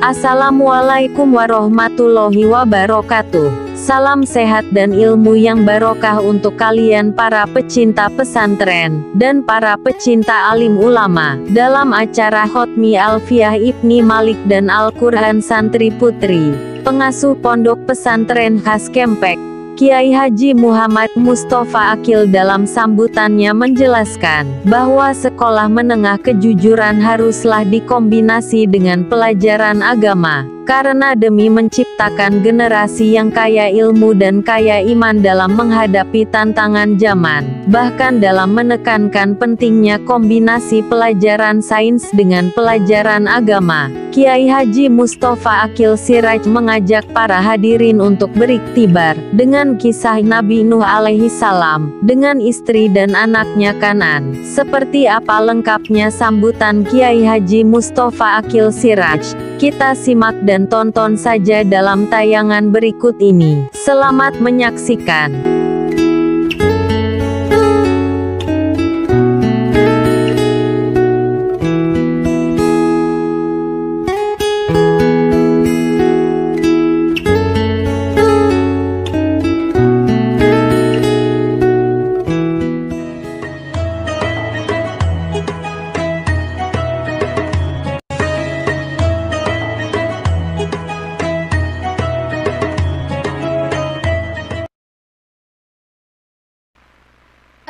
Assalamualaikum warahmatullahi wabarakatuh. Salam sehat dan ilmu yang barokah untuk kalian para pecinta pesantren dan para pecinta alim ulama. Dalam acara Khotmi Alfiah Ibni Malik dan Al-Quran Santri Putri, pengasuh pondok pesantren khas Kempek, Kiai Haji Muhammad Mustafa Akil dalam sambutannya menjelaskan bahwa sekolah menengah kejujuran haruslah dikombinasi dengan pelajaran agama, karena demi menciptakan generasi yang kaya ilmu dan kaya iman dalam menghadapi tantangan zaman, bahkan dalam menekankan pentingnya kombinasi pelajaran sains dengan pelajaran agama. Kiai Haji Mustafa Akil Siraj mengajak para hadirin untuk beriktibar dengan kisah Nabi Nuh alaihi salam dengan istri dan anaknya Kanan. Seperti apa lengkapnya sambutan Kiai Haji Mustafa Akil Siraj? Kita simak dan tonton saja dalam tayangan berikut ini. Selamat menyaksikan.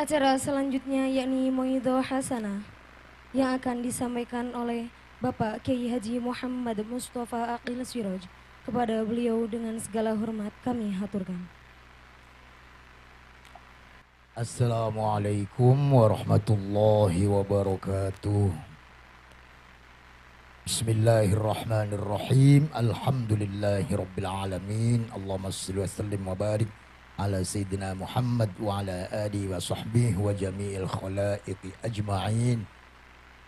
Acara selanjutnya yakni Mauidhah Hasanah yang akan disampaikan oleh Bapak Kiai Haji Muhammad Mustafa Akil Siraj. Kepada beliau dengan segala hormat kami haturkan. Assalamualaikum warahmatullahi wabarakatuh. Bismillahirrahmanirrahim. Alhamdulillahi rabbil alamin. Allahumma shalli wa sallim wa barik ala Sayyidina Muhammad wa ala alihi wa sahbihi wa jami'il khalaiqi ajma'in.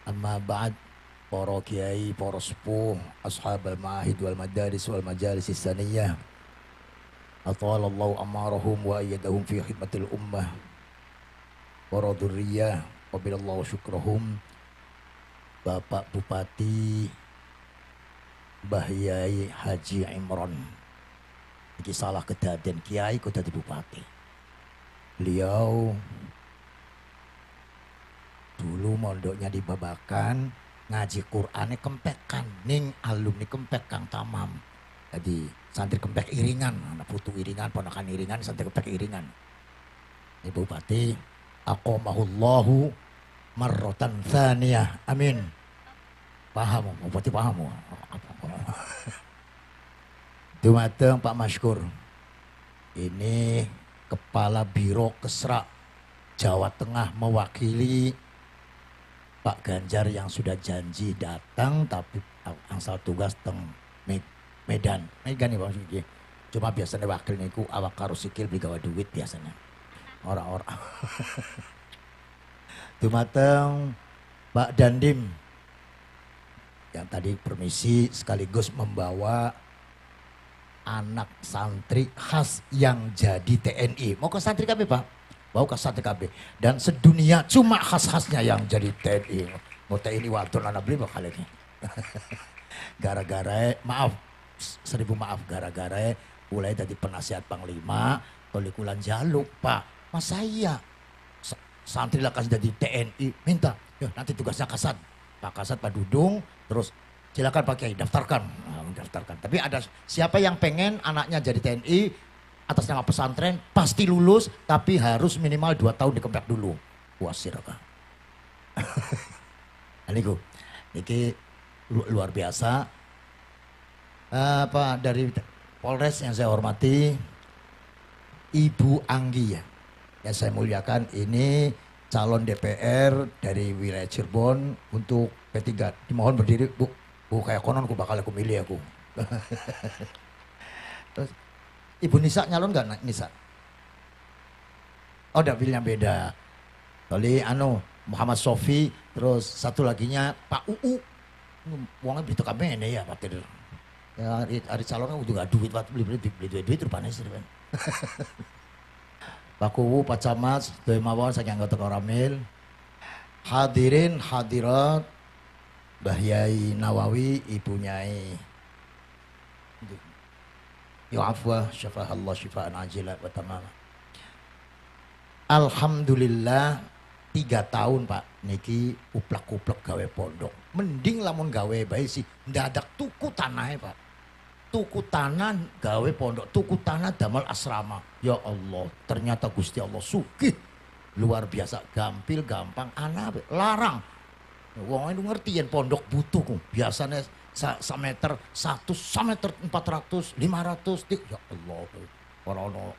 Amma ba'd, para kiai, para sepuh, ashabal ma'ahid wal madaris wal majalis saniyah, atalallahu amarahum wa ayyadahum fi khidmatil ummah, para dzurriyyah wa bilallahu syukrahum, Bapak Bupati Mbah Yai Haji Imron. Iki salah kedaden kiai kok dadi bupati. Beliau dulu mondoknya di Babakan, ngaji Qur'ane Kempekan, ning alumni Kempek Kang Tamam. Jadi santri Kempek Iringan, anak putu Iringan, ponakan Iringan, santri Kempek Iringan. Ini bupati aqamahullahu marratan tsaniyah. Amin. Paham, bupati paham. Dumateng Pak Maskur, ini Kepala Biro Kesra Jawa Tengah mewakili Pak Ganjar yang sudah janji datang tapi angsal tugas teng Medan. Medan nih Pak Maskur. Cuma biasanya wakil niku awak karo sikil beli gawa duit biasanya. Orang-orang. Dumateng Pak Dandim yang tadi permisi sekaligus membawa anak santri khas yang jadi TNI. Mau ke santri KB Pak? Mau ke santri KB. Dan sedunia cuma khas-khasnya yang jadi TNI. Mau TNI watur anak beli bakal ini. Gara-gara, maaf, 1000 maaf. Gara-gara mulai dari penasihat Panglima, kolikulan jaluk Pak. Mas saya, santri lah kasih jadi TNI. Minta, ya nanti tugasnya Kasat. Pak Kasat, Pak Dudung, terus silakan Pak Kiai daftarkan. Nah, daftarkan. Tapi ada siapa yang pengen anaknya jadi TNI atas nama pesantren pasti lulus, tapi harus minimal 2 tahun di Kempek dulu. Puasir Kak. Aniku, ini luar biasa. Pak dari Polres yang saya hormati, Ibu Anggi ya, yang saya muliakan, ini calon DPR dari wilayah Cirebon untuk P3. Dimohon berdiri Bu. Bu kayak konon aku bakal aku milih aku. Terus Ibu Nisa nyalon gak Nisa? Oh dapilnya beda. Tadi Muhammad Sofi, terus satu laginya Pak UU. Uangnya begitu kami ini ya Pak Tir. Ya hari calonnya juga duit beli duit rupanya sih. Pak UU, Pak Camat, Doi Mawar, saya anggota Koramil. Hadirin hadirat, Mbah Yai Nawawi, Ibu Nyai Ya afwa syafahallah syifaan ajilan wa tamama. Alhamdulillah 3 tahun Pak niki uplak-uplak gawe pondok. Mending lamun gawe bae sih ndadak tuku tanah Pak. Tuku tanah gawe pondok, tuku tanah damel asrama. Ya Allah, ternyata Gusti Allah sugih. Luar biasa, gampil gampang anak larang. Wong itu ngerti yen pondok butuh biasanya meter 100, meter 400, 500 ya Allah. Ora ono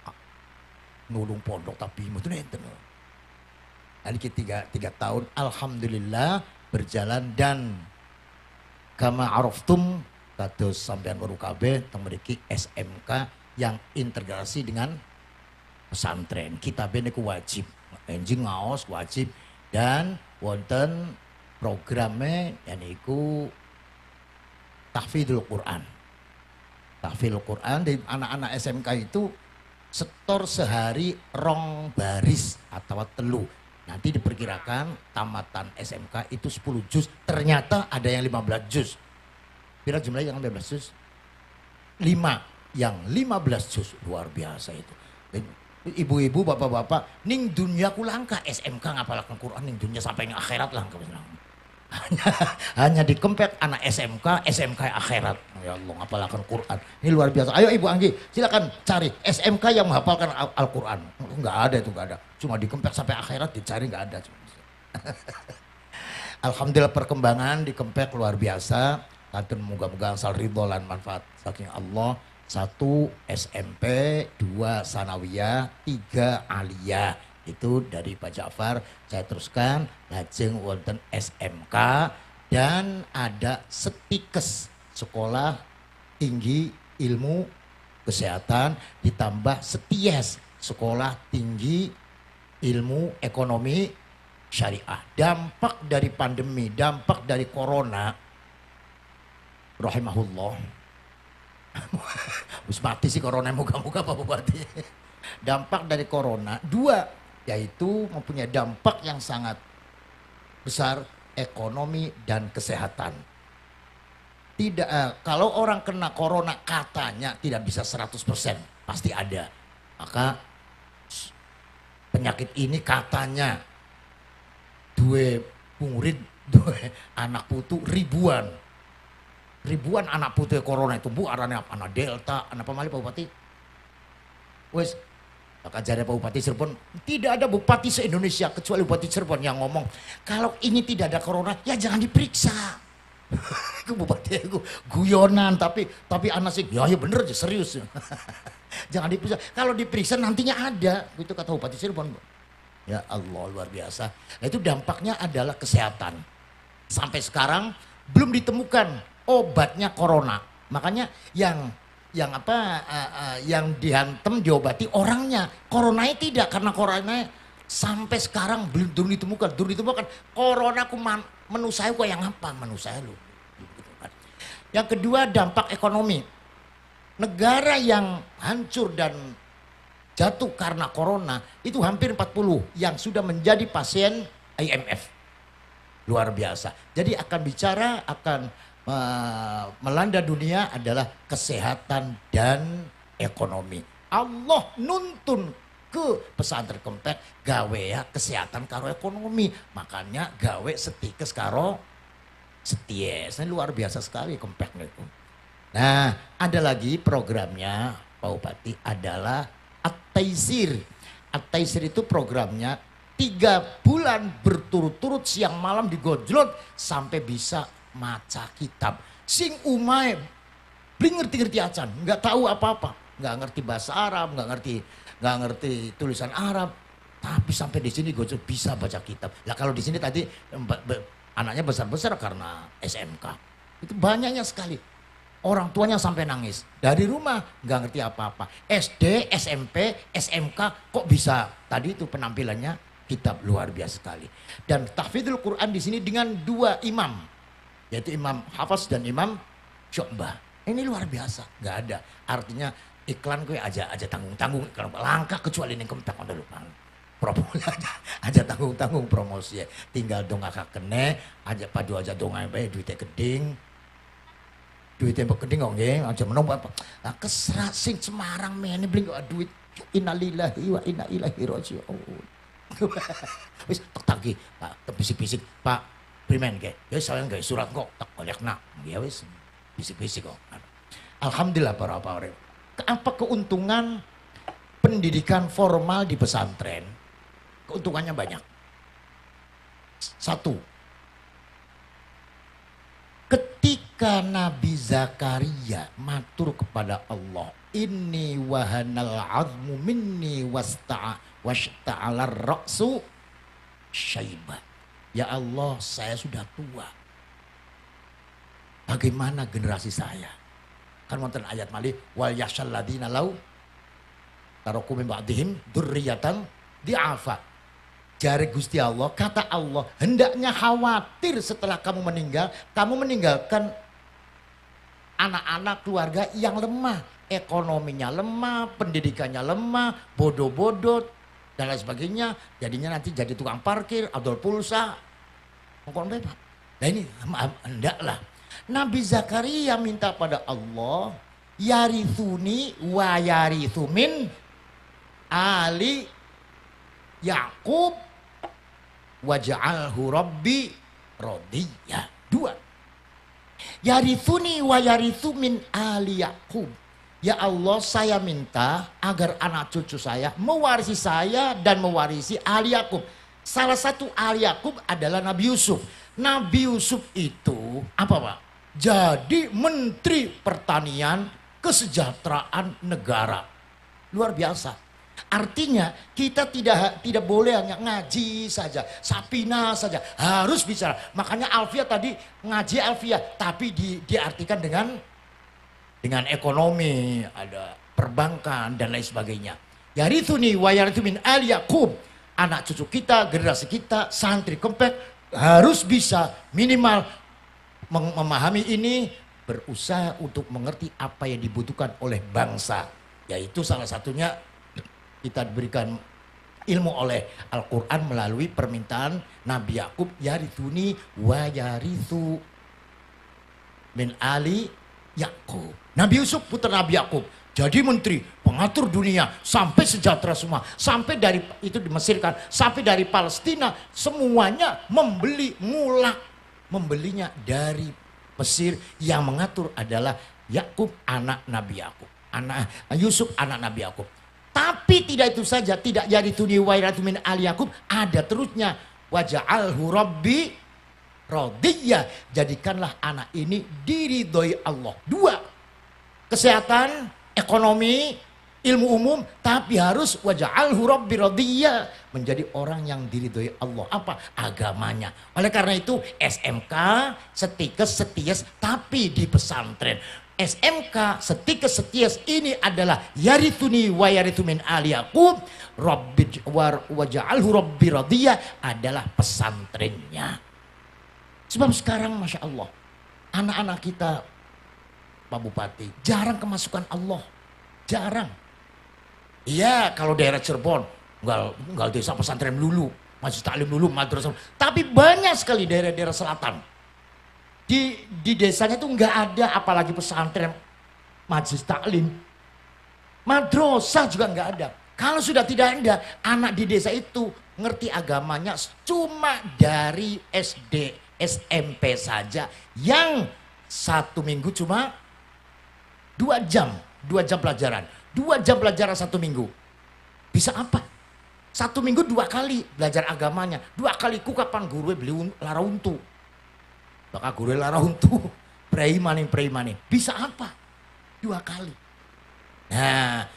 nulung pondok tapi mboten enten. Ini tiga tahun alhamdulillah berjalan dan kama araftum kados sampean weruh kabeh teng mriki SMK yang integrasi dengan pesantren. Kitab niku wajib, enjing ngaos wajib dan wonten programnya yaitu tahfidzul Quran. Tahfidzul Quran di anak-anak SMK itu setor sehari 2 baris atau telu. Nanti diperkirakan tamatan SMK itu 10 juz. Ternyata ada yang 15 juz. Kira jumlahnya yang 15 juz? 5. Yang 15 juz. Luar biasa itu. Ibu-ibu, bapak-bapak, ning dunia ku langka SMK ngapalakan Quran, ning dunia sampai ning akhirat langka. Hanya dikempet anak SMK akhirat. Ya Allah ngapalakan Quran. Ini luar biasa. Ayo Ibu Anggi, silakan cari SMK yang menghafalkan Al-Quran. Enggak ada itu, enggak ada. Cuma dikempet sampai akhirat dicari enggak ada. Alhamdulillah perkembangan dikempet luar biasa. Kadang moga-moga asal ridho lan manfaat saking Allah. 1 SMP, 2 sanawiyah, 3 aliyah. Itu dari Pak Ja'far, saya teruskan lajeng wonten SMK dan ada setikes sekolah tinggi ilmu kesehatan ditambah seties sekolah tinggi ilmu ekonomi syariah. Dampak dari pandemi, dampak dari corona rahimahullah. Wis mati sih corona, moga-moga Pak Bupati. Dampak dari corona 2 yaitu mempunyai dampak yang sangat besar ekonomi dan kesehatan. Tidak kalau orang kena corona katanya tidak bisa 100%, pasti ada. Maka penyakit ini katanya dua murid, dua anak putu ribuan anak putu corona itu Bu arane anak delta, anak pamali Pak Bupati. Wes maka jadi Pak Bupati Cirebon, tidak ada bupati se-Indonesia kecuali Bupati Cirebon yang ngomong kalau ini tidak ada corona ya jangan diperiksa. Itu bupati aku guyonan tapi anak sih ya bener aja serius. Jangan diperiksa, kalau diperiksa nantinya ada, itu kata Bupati Cirebon. Ya Allah luar biasa. Nah itu dampaknya adalah kesehatan. Sampai sekarang belum ditemukan obatnya corona. Makanya yang dihantem diobati orangnya, coronanya tidak, karena coronanya sampai sekarang belum ditemukan. Corona ku menu saya kok yang apa menu saya lu. Yang kedua dampak ekonomi. Negara yang hancur dan jatuh karena corona itu hampir 40 yang sudah menjadi pasien IMF. Luar biasa. Jadi akan melanda dunia adalah kesehatan dan ekonomi. Allah nuntun ke pesantren Kempek gawe ya kesehatan karo ekonomi. Makanya gawe setikes karo seties. Ini luar biasa sekali Kempek itu. Nah ada lagi programnya Pak Bupati adalah At-Taisir. At-Taisir itu programnya 3 bulan berturut-turut siang malam digojlot sampai bisa maca kitab. Sing umai beli ngerti acan, nggak tahu apa-apa, nggak ngerti bahasa Arab, nggak ngerti tulisan Arab, tapi sampai di sini gue bisa baca kitab. Lah kalau di sini tadi anaknya besar karena SMK, itu banyaknya sekali. Orang tuanya sampai nangis dari rumah nggak ngerti apa-apa. SD, SMP, SMK kok bisa tadi itu penampilannya kitab luar biasa sekali. Dan tahfidzul Quran di sini dengan 2 imam. Yaitu Imam Hafiz dan Imam Syu'bah. Ini luar biasa, nggak ada. Artinya iklan gue aja tanggung-tanggung, kalau langka kecuali ini Kempek udah lupa. Promosi aja tanggung-tanggung promosi. Tinggal dong kakak kene, aja padu aja dong aja duitnya geding. duit tembok gede kok nggih, aja menawa apa. Lah kesrak sing Semarang mene beli kok duit. Innalillahi wa inna ilaihi raji'un. Wis tak tagi, Pak, bisik-bisik, Pak, primen ge. Ya saya nggak surat kok, tak golekna. Ya wis bisik-bisik kok. Alhamdulillah para orang. Apa keuntungan pendidikan formal di pesantren? Keuntungannya banyak. Satu, ketika Nabi Zakaria matur kepada Allah, inni wahanal azmu minni washta'alar ra'su syaiba. Ya Allah, saya sudah tua. Bagaimana generasi saya? Kan wonten ayat malih wal yakhshal ladina law taraku min ba'dihim dzurriyyatan di'afa. Jari Gusti Allah, kata Allah, hendaknya khawatir setelah kamu meninggal, kamu meninggalkan anak-anak keluarga yang lemah, ekonominya lemah, pendidikannya lemah, bodoh-bodoh dan lain sebagainya, jadinya nanti jadi tukang parkir, adol pulsa, mongkon bebas. Nah ini hendaklah Nabi Zakaria minta pada Allah, yarithuni wa yarithu min ali Yakub waj'alhu rabbi radiyya. Dua. Yarithuni wa yarithu min ali Yakub. Ya Allah, saya minta agar anak cucu saya mewarisi saya dan mewarisi ali Yakub. Salah satu ali Yakub adalah Nabi Yusuf. Nabi Yusuf itu apa Pak? Jadi Menteri Pertanian Kesejahteraan Negara. Luar biasa. Artinya kita tidak boleh hanya ngaji saja, sapina saja, harus bicara. Makanya Alfia tadi ngaji Alfia, tapi diartikan dengan ekonomi, ada perbankan dan lain sebagainya. Yarithuni wa yarithu min ali Yakub. Anak cucu kita, generasi kita, santri kempek harus bisa minimal memahami ini, berusaha untuk mengerti apa yang dibutuhkan oleh bangsa. Yaitu salah satunya kita diberikan ilmu oleh Al-Quran melalui permintaan Nabi Yakub, yarithuni wa yarithu min ali Yakub. Nabi Yusuf putra Nabi Yakub jadi menteri, pengatur dunia, sampai sejahtera semua, sampai dari itu di Mesir kan, sampai dari Palestina, semuanya membelinya dari Mesir. Yang mengatur adalah Yakub, anak Nabi Yakub, anak Yusuf, anak Nabi Yakub. Tapi tidak itu saja, tidak yarithuni wa yarithu min ali Yakub, ada terusnya, waja'alhu rabbi radiyya, jadikanlah anak ini diridhoi Allah. Dua, kesehatan, ekonomi, ilmu umum, tapi harus waja'alhu rabbi radiyya, menjadi orang yang diridhoi Allah. Apa? Agamanya. Oleh karena itu SMK, setikes, seties, tapi di pesantren. SMK, setikes, seties ini adalah yarithuni wa yarithu min ali Yakub, waja'alhu rabbi radiyya adalah pesantrennya. Sebab sekarang Masya Allah, anak-anak kita Pak Bupati jarang kemasukan Allah, jarang. Iya, kalau daerah Cirebon enggak desa pesantren dulu, masjid taklim dulu, madrasah. Tapi banyak sekali daerah-daerah selatan. Di desanya itu enggak ada, apalagi pesantren, majelis taklim, madrasah juga enggak ada. Kalau sudah tidak ada, anak di desa itu ngerti agamanya cuma dari SD, SMP saja, yang satu minggu cuma 2 jam pelajaran. 2 jam pelajaran satu minggu. Bisa apa? Satu minggu 2 kali belajar agamanya. 2 kali ku kapan guru beli lara untu. Maka guru lara untu. Prei maning. Bisa apa? 2 kali. Nah,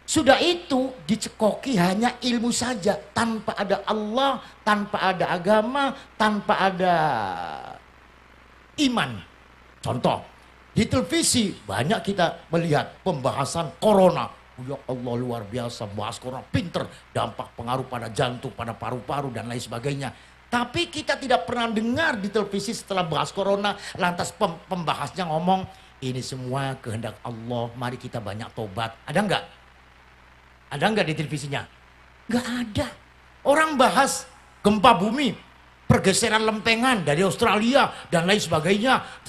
sudah itu dicekoki hanya ilmu saja. Tanpa ada Allah, tanpa ada agama, tanpa ada iman. Contoh, di televisi banyak kita melihat pembahasan corona. Ya Allah, luar biasa, bahas corona, pinter, dampak pengaruh pada jantung, pada paru-paru dan lain sebagainya. Tapi kita tidak pernah dengar di televisi setelah bahas corona, lantas pembahasnya ngomong, ini semua kehendak Allah, mari kita banyak tobat. Ada enggak? Ada enggak di televisinya? Enggak ada. Orang bahas gempa bumi, pergeseran lempengan dari Australia dan lain sebagainya.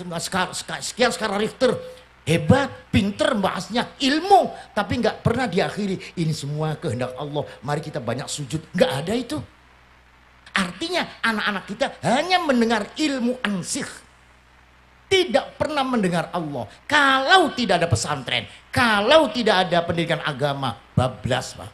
Sekian skala Richter. Hebat, pinter bahasnya, ilmu, tapi nggak pernah diakhiri. Ini semua kehendak Allah, mari kita banyak sujud. Nggak ada itu. Artinya anak-anak kita hanya mendengar ilmu ansih, tidak pernah mendengar Allah. Kalau tidak ada pesantren, kalau tidak ada pendidikan agama, bablas Pak.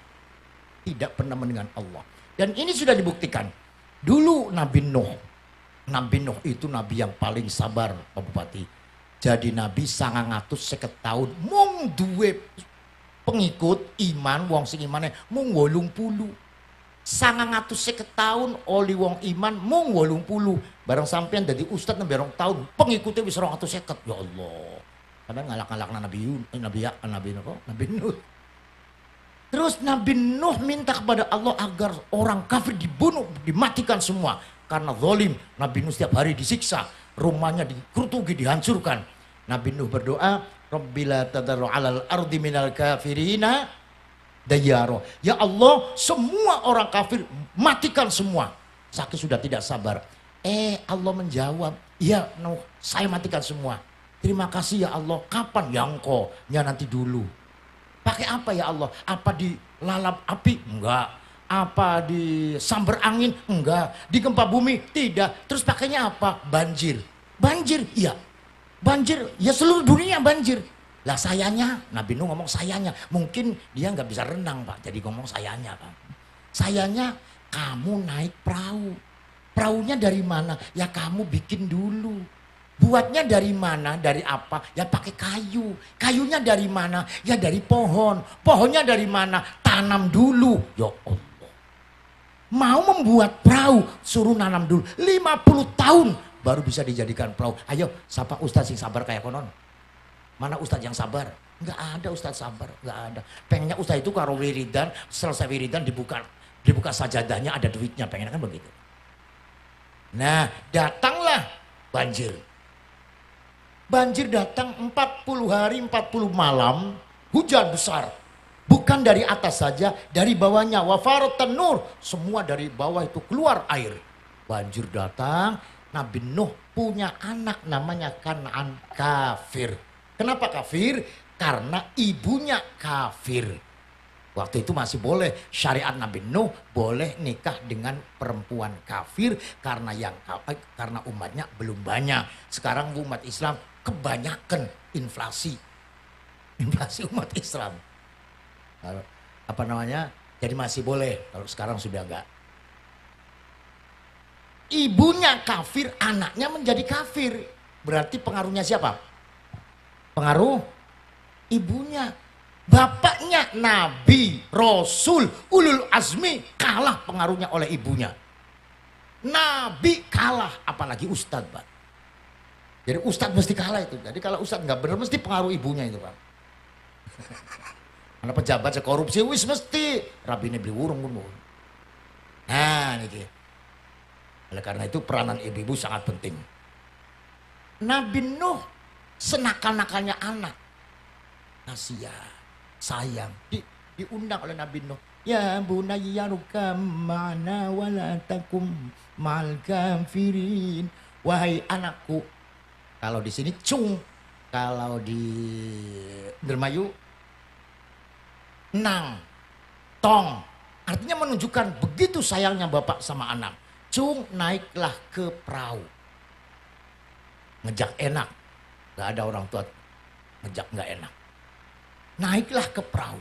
Tidak pernah mendengar Allah. Dan ini sudah dibuktikan. Dulu Nabi Nuh itu nabi yang paling sabar Pak Bupati. Jadi Nabi 950 tahun mung duwe pengikut iman, wong sing imane mung 80. 950 tahun oli wong iman mung 80. Barang sampean dadi ustad nembe 2 tahun, pengikutnya wis 250. Ya Allah. Kadang ngalak-ngalakna Nabi Nuh. Terus Nabi Nuh minta kepada Allah agar orang kafir dibunuh, dimatikan semua. Karena zalim, Nabi Nuh setiap hari disiksa, rumahnya dikutuki, dihancurkan. Nabi Nuh berdoa, Rabbila tadarru alal ardi minal kafirina dayaro. Ya Allah, semua orang kafir matikan semua. Sakit sudah tidak sabar. Allah menjawab, ya Nuh, saya matikan semua. Terima kasih ya Allah. Kapan? Ya engkau, ya nanti dulu. Pakai apa ya Allah? Apa dilalap api? Enggak. Apa disambar angin? Enggak. Di gempa bumi? Tidak. Terus pakainya apa? Banjir. Banjir? Iya. Banjir? Ya seluruh dunia banjir. Lah sayanya, Nabi Nuh ngomong sayanya. Mungkin dia nggak bisa renang Pak. Jadi ngomong sayanya Pak. Sayanya kamu naik perahu. Perahunya dari mana? Ya kamu bikin dulu. Buatnya dari mana? Dari apa? Ya pakai kayu. Kayunya dari mana? Ya dari pohon. Pohonnya dari mana? Tanam dulu. Ya Allah. Mau membuat perahu, suruh nanam dulu. 50 tahun baru bisa dijadikan perahu. Ayo, siapa ustadz yang sabar kayak konon? Mana ustadz yang sabar? Enggak ada ustadz sabar, enggak ada. Pengennya ustadz itu kalau wiridan, selesai wiridan dibuka sajadahnya, ada duitnya, pengennya kan begitu. Nah, datanglah banjir. Banjir datang 40 hari 40 malam, hujan besar. Bukan dari atas saja, dari bawahnya. Wafaratan nur, semua dari bawah itu keluar air. Banjir datang, Nabi Nuh punya anak namanya Kan'an, kafir. Kenapa kafir? Karena ibunya kafir. Waktu itu masih boleh, syariat Nabi Nuh boleh nikah dengan perempuan kafir karena umatnya belum banyak. Sekarang umat Islam kebanyakan inflasi umat Islam. Apa namanya? Jadi masih boleh, kalau sekarang sudah enggak. Ibunya kafir, anaknya menjadi kafir. Berarti pengaruhnya siapa? Pengaruh ibunya. Bapaknya Nabi, Rasul, Ulul Azmi kalah pengaruhnya oleh ibunya. Nabi kalah, apalagi Ustadz Pak. Jadi Ustadz mesti kalah itu. Jadi kalau Ustadz nggak benar mesti pengaruh ibunya itu Pak. Karena pejabat korupsi wis mesti rabine beli wurung pun. Nah ini. Oleh karena itu peranan ibu-ibu sangat penting. Nabi Nuh senakal-nakalnya anak. Kasihan, sayang, diundang oleh Nabi Nuh. Ya bunayya rukam ma'ana wala takum ma'al kafirin. Wahai anakku, kalau di sini cung, kalau di Indramayu nang, tong. Artinya menunjukkan begitu sayangnya bapak sama anak. Cung, naiklah ke perahu. Ngejak enak. Gak ada orang tua ngejak gak enak. Naiklah ke perahu.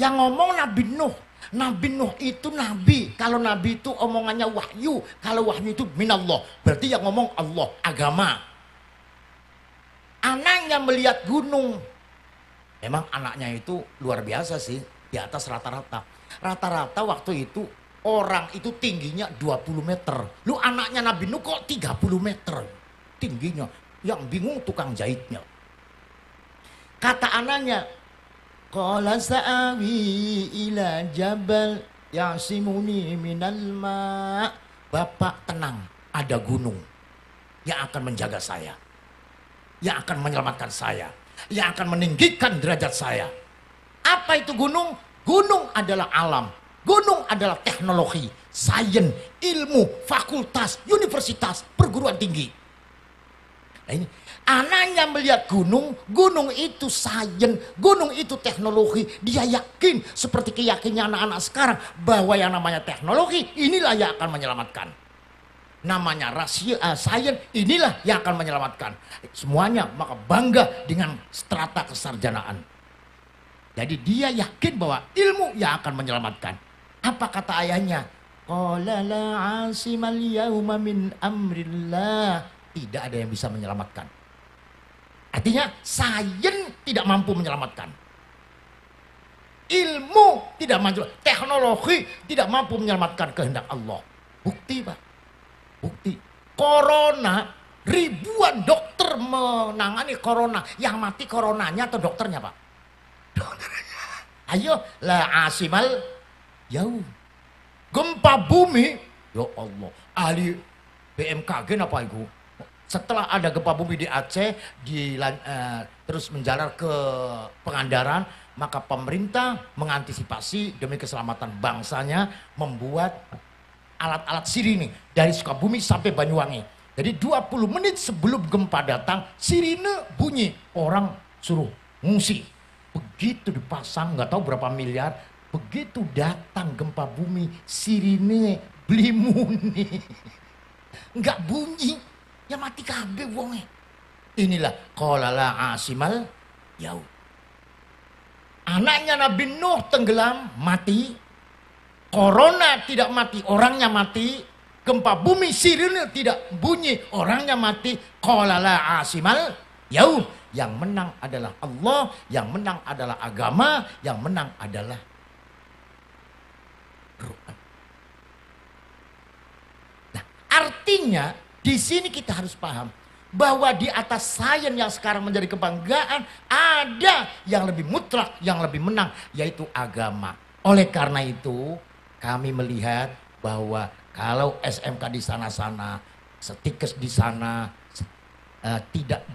Yang ngomong Nabi Nuh. Nabi Nuh itu nabi. Kalau nabi itu omongannya wahyu. Kalau wahyu itu minallah. Berarti yang ngomong Allah, agama. Anaknya melihat gunung. Memang anaknya itu luar biasa sih. Di atas rata-rata. Rata-rata waktu itu orang itu tingginya 20 meter. Lu anaknya Nabi Nuh kok 30 meter tingginya. Yang bingung tukang jahitnya. Kata anaknya, qala sa'awi ila jabal ya'simuni minal ma'. Bapak tenang, ada gunung yang akan menjaga saya. Yang akan menyelamatkan saya. Yang akan meninggikan derajat saya. Apa itu gunung? Gunung adalah alam. Gunung adalah teknologi, sains, ilmu, fakultas, universitas, perguruan tinggi. Nah ini, anaknya melihat gunung, gunung itu sains, gunung itu teknologi. Dia yakin seperti keyakinan anak-anak sekarang bahwa yang namanya teknologi inilah yang akan menyelamatkan. Namanya sains inilah yang akan menyelamatkan. Semuanya maka bangga dengan strata kesarjanaan. Jadi dia yakin bahwa ilmu yang akan menyelamatkan. Apa kata ayahnya? Qala la asimal yauma min amrillah. Tidak ada yang bisa menyelamatkan. Artinya sains tidak mampu menyelamatkan. Ilmu tidak mampu, teknologi tidak mampu menyelamatkan kehendak Allah. Bukti Pak, bukti. Corona, ribuan dokter menangani corona. Yang mati coronanya atau dokternya Pak? Dokternya. Ayo, la asimal jauh. Gempa bumi, ya Allah, ahli BMKG apa itu? Setelah ada gempa bumi di Aceh, terus menjalar ke Pangandaran, maka pemerintah mengantisipasi demi keselamatan bangsanya membuat alat-alat sirine dari Sukabumi sampai Banyuwangi. Jadi 20 menit sebelum gempa datang, sirine bunyi, orang suruh ngungsi. Begitu dipasang, nggak tahu berapa miliar, begitu datang gempa bumi, sirine beli muni. Nggak bunyi. Ya mati kabeh wonge. Inilah qala la asimal yaum. Anaknya Nabi Nuh tenggelam, mati. Corona tidak mati, orangnya mati. Gempa bumi sirine tidak bunyi, orangnya mati. Qala la asimal yaum. Yang menang adalah Allah, yang menang adalah agama, yang menang adalah Quran. Nah, artinya di sini kita harus paham bahwa di atas sains yang sekarang menjadi kebanggaan ada yang lebih mutlak, yang lebih menang, yaitu agama. Oleh karena itu kami melihat bahwa kalau SMK di sana-sana, Setikes di sana tidak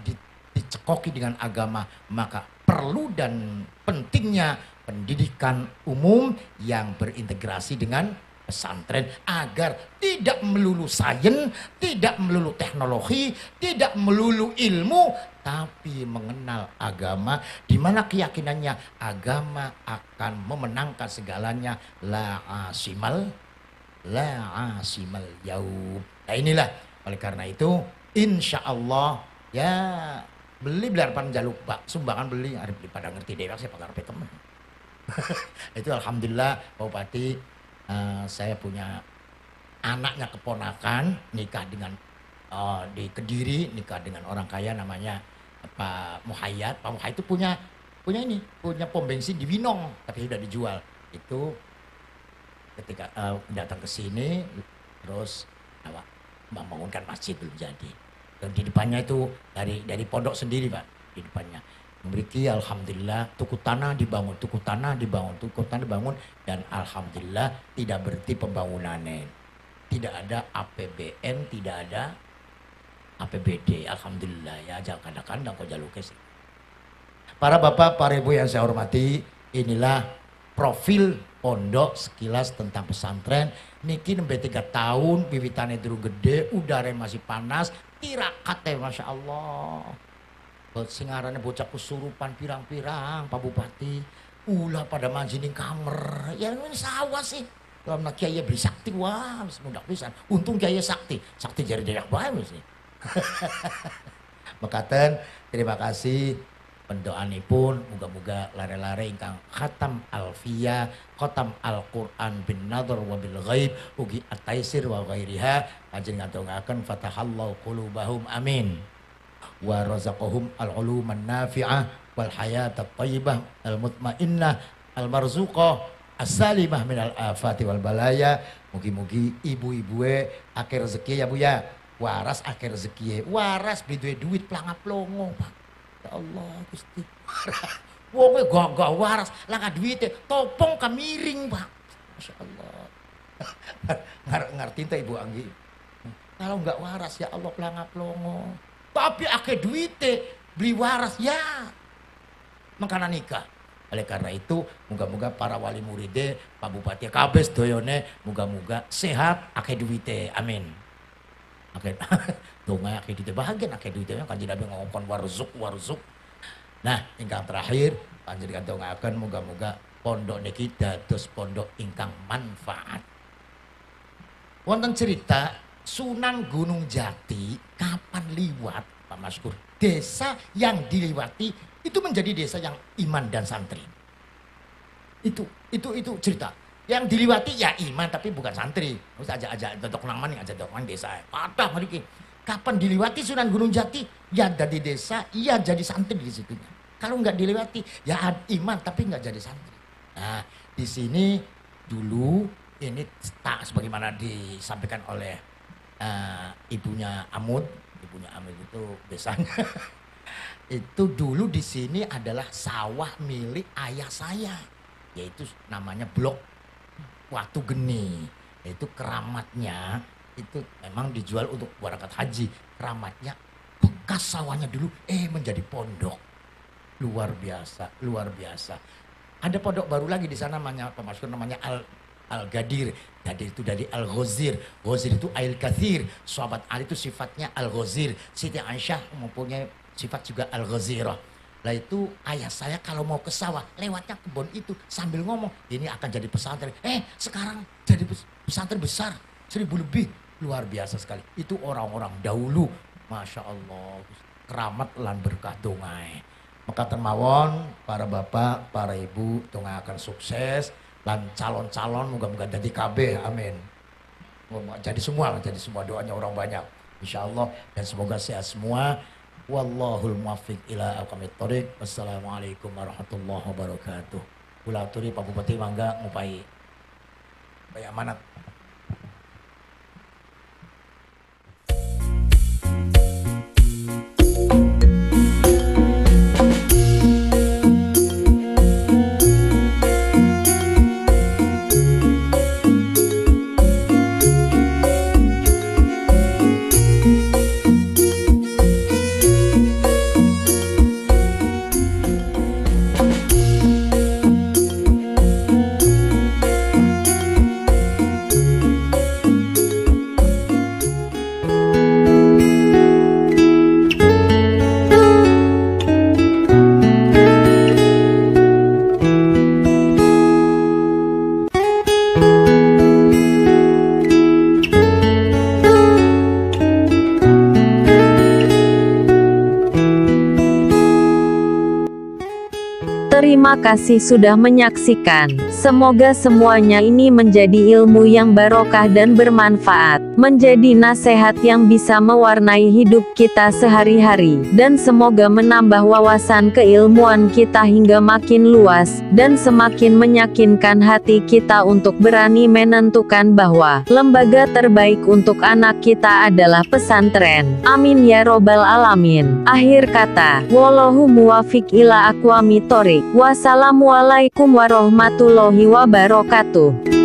dicekoki dengan agama, maka perlu dan pentingnya pendidikan umum yang berintegrasi dengan pesantren agar tidak melulu sains, tidak melulu teknologi, tidak melulu ilmu, tapi mengenal agama di mana keyakinannya agama akan memenangkan segalanya. La asimal yaum. Nah inilah, oleh karena itu insya Allah ya beli harapan jaluk Pak sumbangan beli pada ngerti dewek saya pakai teman. Itu alhamdulillah Pak Bupati. Saya punya anaknya keponakan nikah dengan di Kediri, nikah dengan orang kaya namanya Pak Muhayyad. Pak Muhayyad itu punya pom bensin di Winong tapi sudah dijual. Itu ketika datang ke sini terus membangunkan masjid belum jadi. Dan di depannya itu dari pondok sendiri Pak, di depannya. Memiliki alhamdulillah tuku tanah dibangun dan alhamdulillah tidak berhenti pembangunannya. Tidak ada APBN, tidak ada APBD, alhamdulillah ya jangan kadang-kadang kok jalukes. Para bapak, para ibu yang saya hormati, inilah profil pondok sekilas tentang pesantren. Niki nembe 3 tahun, wiwitannya dulu gede, udara masih panas, tirakatnya masya Allah. Singarannya bocah kesurupan pirang-pirang Pak Bupati. Ulah pada manjining kamar. Ya ini sawah sih. Dalam nak kiai beri sakti wah mudah pisan. Untung kiai sakti jari dedak bae sih. Mekaten terima kasih pendoanipun muga-muga lare-lare ingkang khatam alfiyah, khatam Al-Qur'an bin nadhr wa bil ghaib ugi at-taisir wa ghairiha panjenengan fatahallahu qulubahum amin. Wa razaqahum al-uluman nafi'ah wal hayata thayyibah al-mutmainnah al-marzuqah as-salimah minal afati wal balaya. Mugi-mugi ibu-ibue akeh rezeki ya Bu ya. Waras akeh rezeki. Waras beli duit planga-plongo Pak. Ya Allah Gusti. Wonge gagah waras langka duite topong ka miring Pak. Masyaallah. Ngerti teh Ibu Anggi. Kalau enggak waras ya Allah planga-plongo. Tapi akeh duite beli waras ya. Makanya nikah. Oleh karena itu, muga-muga para wali muride, Pak Bupati kabeh doyone, muga-muga sehat, akeh duwite. Amin. Akeh donga akeh duwite bahagia akeh duwite Kanjeng Nabi ngomong warzuk. Nah, ingkang terakhir panjenengan dongaaken muga-muga pondok niki dados pondok ingkang manfaat. Wonten cerita Sunan Gunung Jati kapan liwat Pak Maskur, desa yang diliwati itu menjadi desa yang iman dan santri. Itu cerita. Yang diliwati ya iman tapi bukan santri. Terus aja dodok nang maning aja dodok nang desa. Patah mriki. Kapan diliwati Sunan Gunung Jati ya jadi desa, iya jadi santri di situ. Kalau nggak diliwati ya iman tapi nggak jadi santri. Nah, di sini dulu ini tak sebagaimana disampaikan oleh ibunya Amud itu desanya. Itu dulu di sini adalah sawah milik ayah saya, yaitu namanya Blok Watu Geni. Itu keramatnya itu memang dijual untuk berangkat haji. Keramatnya bekas sawahnya dulu menjadi pondok. Luar biasa. Ada pondok baru lagi di sana namanya Al-Gadir. Gadir itu dari Al-Ghazir. Ghazir itu Ail Kathir. Sahabat Ali itu sifatnya Al-Ghazir. Siti Aisyah mempunyai sifat juga Al-Ghazirah. Lah itu ayah saya kalau mau ke sawah lewatnya kebun itu sambil ngomong ini akan jadi pesantren. Sekarang jadi pesantren besar 1000 lebih. Luar biasa sekali. Itu orang-orang dahulu. Masya Allah. Keramat lan berkah dongai. Maka termawon para bapak, para ibu donga akan sukses. Dan calon-calon moga-moga jadi KB. Amin. Jadi semua doanya orang banyak. Insya Allah dan semoga sehat semua. Wallahul muwaffiq ila aqwamit thoriq. Wassalamualaikum warahmatullahi wabarakatuh. Kula aturi Pak Bupati mangga ngupai amanat. Terima kasih sudah menyaksikan. Semoga semuanya ini menjadi ilmu yang barokah dan bermanfaat, menjadi nasihat yang bisa mewarnai hidup kita sehari-hari, dan semoga menambah wawasan keilmuan kita hingga makin luas, dan semakin meyakinkan hati kita untuk berani menentukan bahwa lembaga terbaik untuk anak kita adalah pesantren. Amin ya robbal alamin. Akhir kata, wallahu muwafiq ila aqwamit thoriq. Wassalamualaikum warahmatullahi wabarakatuh.